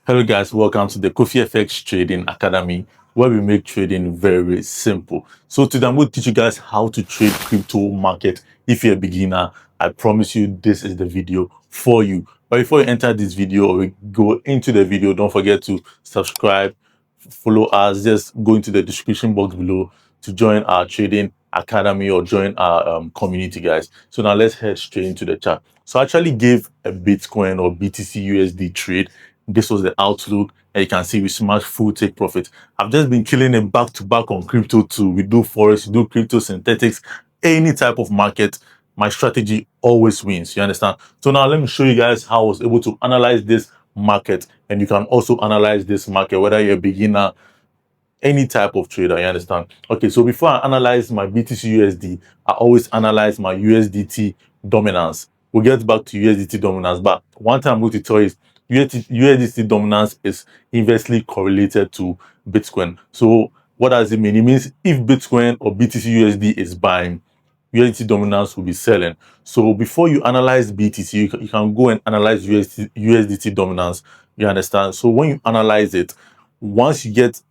Hello guys, welcome to the Kofi FX Trading Academy, where we make trading very simple. So today I'm going to teach you guys how to trade crypto market. If you're a beginner, I promise you this is the video for you. But before you enter this video or we go into the video, don't forget to subscribe, follow us, just go into the description box below to join our trading academy or join our community, guys. So now let's head straight into the chat. So I actually gave a Bitcoin or BTC USD trade. This was the outlook, and you can see we smashed full take profit. I've just been killing it back to back on crypto too. We do forex, we do crypto synthetics, any type of market. My strategy always wins. You understand? So now let me show you guys how I was able to analyze this market, and you can also analyze this market whether you're a beginner, any type of trader. You understand? Okay, so before I analyze my BTC USD, I always analyze my USDT dominance. We'll get back to USDT dominance, but one thing I'm going to tell you is USDT dominance is inversely correlated to Bitcoin. So what does it mean? It means if Bitcoin or BTC USD is buying, USDT dominance will be selling. So before you analyze BTC, you can go and analyze USDT dominance. You understand? So when you analyze it, once you get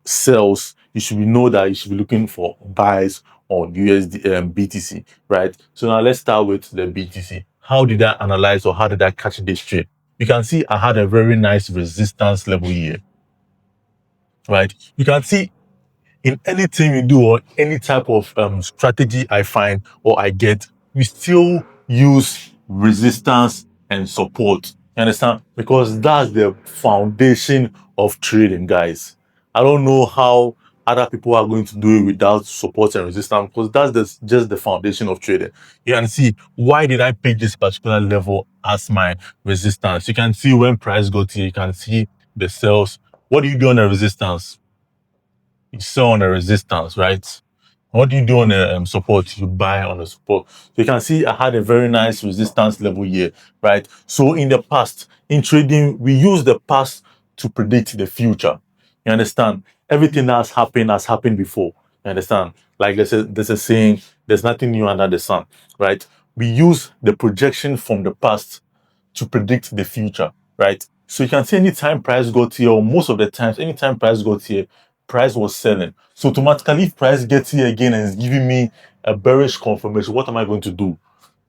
sells, you should know that you should be looking for buys on BTC, right? So now let's start with the BTC. How did I analyze or how did I catch this trade? You can see I had a very nice resistance level here, right? You can see in anything you do or any type of strategy I find or I get, we still use resistance and support. You understand? Because that's the foundation of trading, guys. I don't know how other people are going to do it without support and resistance, because just the foundation of trading. You can see why did I pick this particular level as my resistance. You can see when price got here, you can see the sales. What do you do on the resistance? You sell on a resistance, right? What do you do on a support? You buy on a support. So you can see I had a very nice resistance level here, right? So in the past, in trading, we use the past to predict the future. You understand? Everything that's happened has happened before. You understand? Like there's a saying, there's nothing new under the sun, right? We use the projection from the past to predict the future, right? So you can see anytime price got here, or most of the times, anytime price got here, price was selling. So automatically, if price gets here again and is giving me a bearish confirmation, what am I going to do?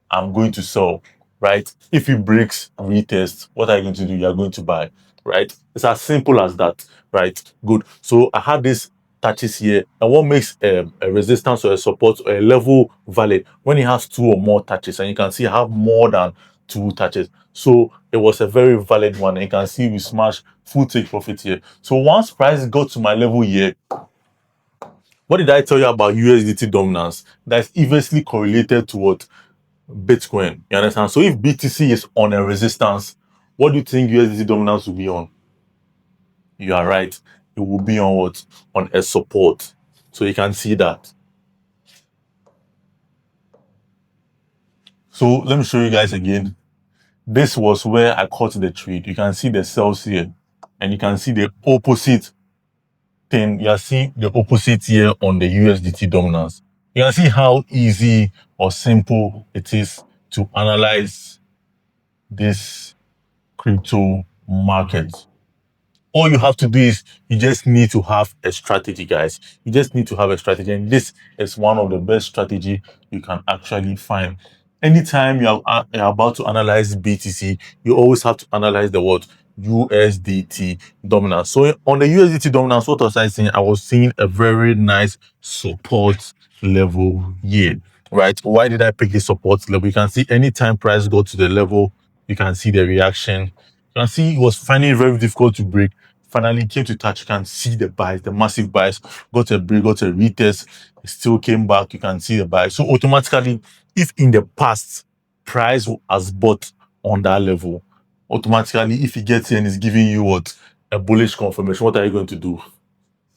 I'm going to sell, right? If it breaks retest, what are you going to do? You're going to buy, right? It's as simple as that, right? Good. So I had this touches here, and what makes a resistance or a support or a level valid when it has two or more touches, and you can see I have more than two touches. So it was a very valid one, and you can see we smashed full take profit here. So once price got to my level here, what did I tell you about USDT dominance? That's inversely correlated to what? Bitcoin. You understand? So if BTC is on a resistance, what do you think USDT dominance will be on? You are right. It will be on what? On a support. So you can see that. So let me show you guys again. This was where I caught the trade. You can see the cells here, and you can see the opposite thing. You see the opposite here on the USDT dominance. You can see how easy or simple it is to analyze this crypto market. All you have to do is you just need to have a strategy, guys. You just need to have a strategy, and this is one of the best strategy you can actually find. Anytime you're about to analyze BTC, you always have to analyze the word USDT dominance. So on the USDT dominance, what was I seeing? I was seeing a very nice support level here, right? Why did I pick the support level? You can see anytime price go to the level, you can see the reaction. You can see it was finding it very difficult to break. Finally came to touch. You can see the buys, the massive buys. Got a break, got a retest. It still came back. You can see the buy. So automatically, if in the past price has bought on that level, automatically if it gets here and is giving you what? A bullish confirmation, what are you going to do?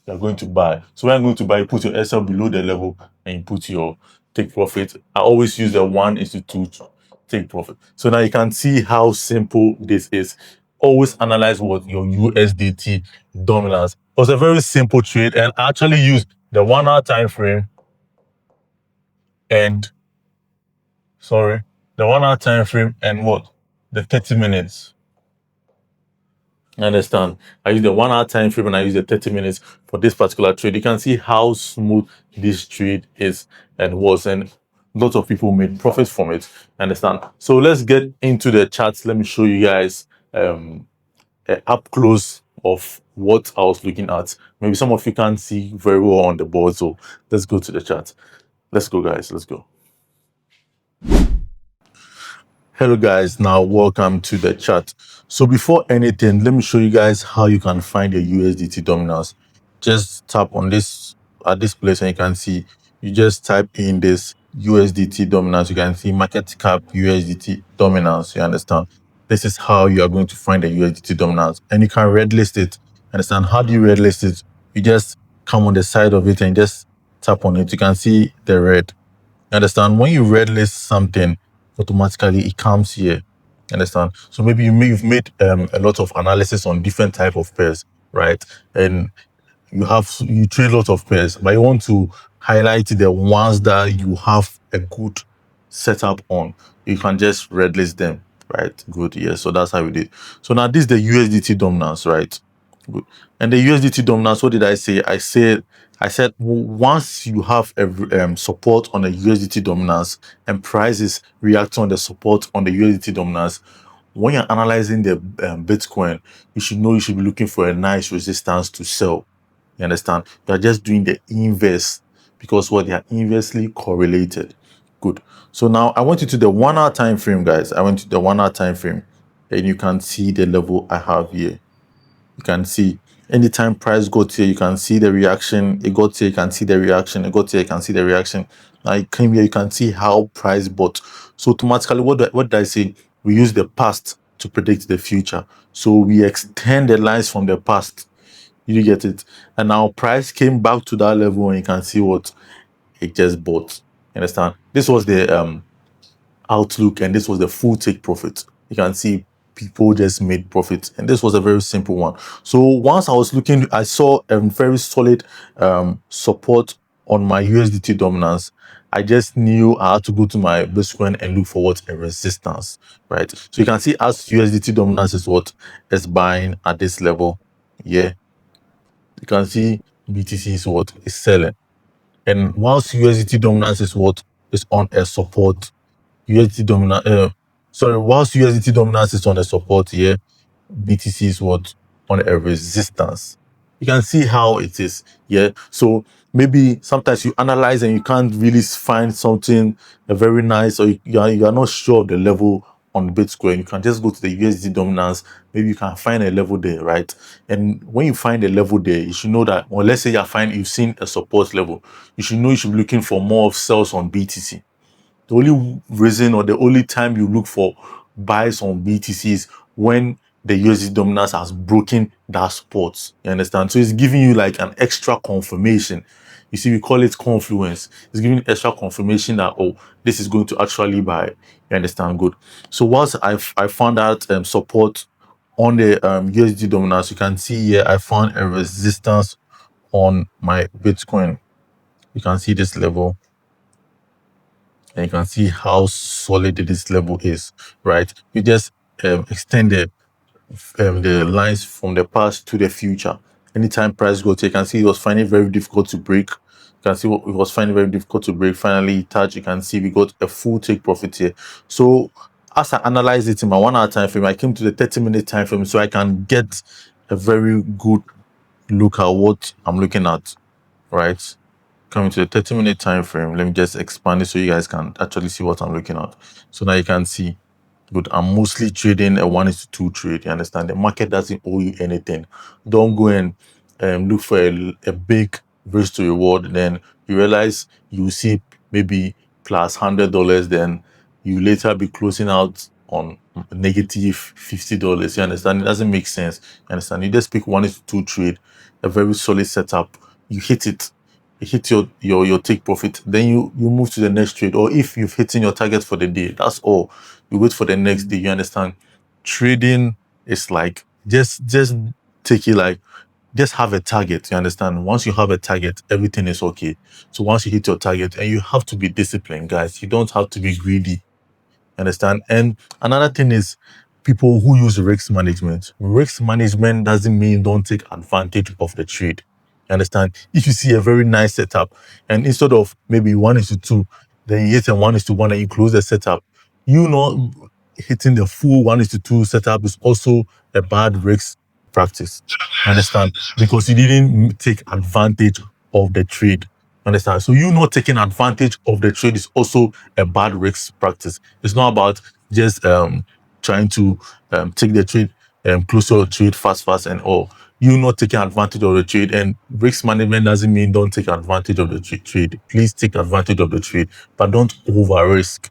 You're going to buy. So when you're going to buy, you put your SL below the level and you put your take profit. I always use the 1:2 take profit. So now you can see how simple this is. Always analyze what your USDT dominance. It was a very simple trade, and I actually use the 1 hour time frame and the 1 hour time frame and what? The 30 minutes. You understand? I use the 1 hour time frame and I use the 30 minutes for this particular trade. You can see how smooth this trade is and was, and lots of people made profits from it. Understand? So let's get into the charts. Let me show you guys up close of what I was looking at. Maybe some of you can't see very well on the board, so let's go to the chart. Let's go, guys. Let's go. Hello guys, now welcome to the chat. So before anything, let me show you guys how you can find your USDT dominance. Just tap on this at this place and you can see, you just type in this USDT dominance. You can see market cap USDT dominance. You understand? This is how you are going to find the USDT dominance, and you can red list it. Understand? How do you red list it? You just come on the side of it and just tap on it. You can see the red. Understand? When you red list something, automatically it comes here. Understand? So maybe you've made a lot of analysis on different type of pairs, right? And you trade lots of pairs, but you want to highlight the ones that you have a good setup on. You can just red list them, right? Good. Yeah. So that's how we did. So now this is the USDT dominance, right? Good. And the USDT dominance, what did I say? I said once you have a support on the USDT dominance and prices react on the support on the USDT dominance, when you're analyzing the Bitcoin, you should know you should be looking for a nice resistance to sell. You understand? You are just doing the inverse because what they are inversely correlated. Good. So now I went into the 1 hour time frame, guys. I went to the 1 hour time frame, and you can see the level I have here. You can see anytime price got here, you can see the reaction. It got here, you can see the reaction. It got here, you can see the reaction. Now it came here, you can see how price bought. So automatically, what did I say? We use the past to predict the future. So we extend the lines from the past. You get it? And now price came back to that level, and you can see what it just bought. You understand? This was the outlook, and this was the full take profit. You can see people just made profit, and this was a very simple one. So once I was looking, I saw a very solid support on my USDT dominance. I just knew I had to go to my Bitcoin and look for what a resistance, right? So you can see as USDT dominance is what is buying at this level. Yeah, you can see BTC is what is selling, and whilst USDT dominance is what is on a support, USDT dominance, whilst USDT dominance is on a support here, BTC is what on a resistance. You can see how it is. Yeah. So maybe sometimes you analyze and you can't really find something very nice, or you are not sure of the level on Bitcoin. You can just go to the USDT dominance. Maybe you can find a level there, right? And when you find a level there, you should know that, or let's say you've seen a support level, you should know you should be looking for more of sales on BTC. The only reason or the only time you look for buys on BTC is when the USD dominance has broken that support. You understand? So it's giving you like an extra confirmation. You see, we call it confluence. It's giving you extra confirmation that, oh, this is going to actually buy. You understand? Good. So once I found out support on the USD dominance, you can see here I found a resistance on my Bitcoin. You can see this level, and you can see how solid this level is, right? You just extended the lines from the past to the future. Anytime price goes, you can see it was finding very difficult to break. You can see what it was finding very difficult to break. Finally, it touched. You can see we got a full take profit here. So as I analyzed it in my 1 hour time frame, I came to the 30-minute time frame so I can get a very good look at what I'm looking at, right? Coming to the 30-minute time frame, let me just expand it so you guys can actually see what I'm looking at. So now you can see, good, I'm mostly trading a 1:2 trade. You understand? The market doesn't owe you anything. Don't go and look for a big risk to reward. Then you realize you see maybe plus $100, then you later be closing out on negative $50. You understand? It doesn't make sense. You understand? You just pick 1:2 trade, a very solid setup. You hit it. You hit your take profit, then you move to the next trade. Or if you've hit your target for the day, that's all. You wait for the next day. You understand? Trading is like just take it like just have a target. You understand? Once you have a target, everything is okay. So once you hit your target, and you have to be disciplined, guys. You don't have to be greedy. Understand? And another thing is, people who use risk management. Risk management doesn't mean don't take advantage of the trade. You understand? If you see a very nice setup and instead of maybe 1:2, then you hit a 1:1 and you close the setup, you know, hitting the full 1:2 setup is also a bad risk practice. Understand? Because you didn't take advantage of the trade. Understand? So you not taking advantage of the trade is also a bad risk practice. It's not about just trying to take the trade, close your trade fast and all. You not taking advantage of the trade, and risk management doesn't mean don't take advantage of the trade. Please take advantage of the trade, but don't over risk.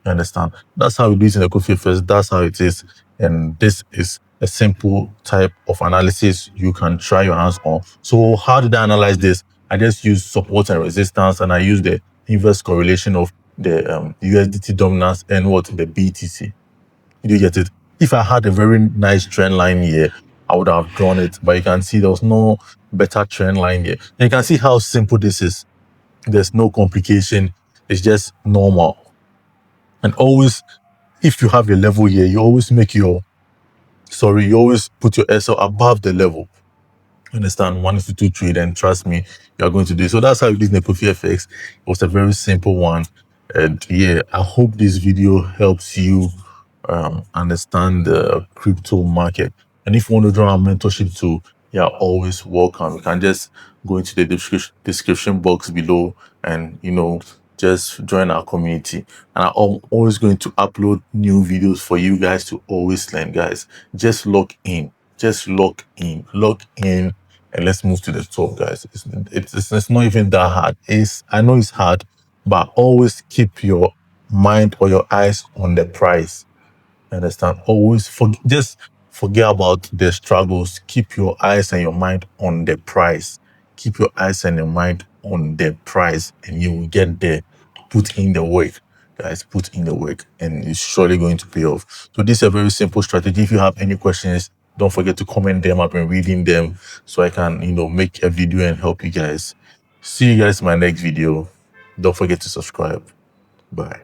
You understand? That's how it is in the coffee first. That's how it is. And this is a simple type of analysis you can try your hands on. So how did I analyze this? I just use support and resistance, and I use the inverse correlation of the USDT dominance and what the BTC. You get it? If I had a very nice trend line here, I would have drawn it. But you can see there was no better trend line here. And you can see how simple this is. There's no complication. It's just normal. And always, if you have a level here, you always you always put your SL above the level. Understand? 1:2 trade, and trust me, you are going to do it. So that's how it is in the Kofi FX. It was a very simple one. And yeah, I hope this video helps you understand the crypto market. And if you want to join our mentorship too, you're always welcome. You can just go into the description box below and just join our community. And I'm always going to upload new videos for you guys to always learn, guys. Just log in, and let's move to the top, guys. It's not even that hard. I know it's hard, but always keep your mind or your eyes on the price. Understand? Always just forget about the struggles. Keep your eyes and your mind on the price. Keep your eyes and your mind on the price, and you will get there. Put in the work, guys. Put in the work, and it's surely going to pay off. So this is a very simple strategy. If you have any questions, don't forget to comment them. I've been reading them so I can, make a video and help you guys. See you guys in my next video. Don't forget to subscribe. Bye.